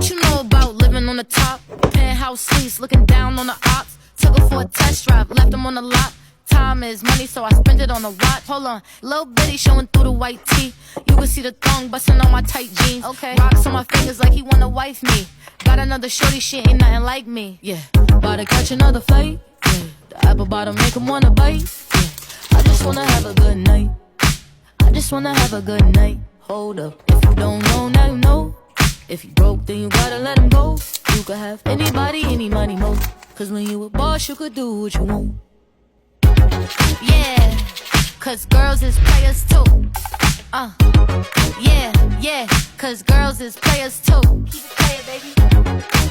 What you know about living on the top? Penthouse suites, looking down on the ops. Took her for a test drive, left them on the lot. Time is money, so I spend it on a watch. Hold on, little bitty showing through the white tee. You can see the thong busting on my tight jeans. Okay, rocks on my fingers like he wanna wife me. Got another shorty, she ain't nothing like me. Yeah, about to catch another fight. Yeah, the apple bottom make him wanna bite. Yeah, I just wanna have a good night. I just wanna have a good night. Hold up, if you don't know, now you know. If you broke, then you gotta let him go. You could have anybody, any money, mo. Cause when you a boss, you could do what you want. Yeah, cause girls is players too. Yeah, cause girls is players too. Keep it playing, baby.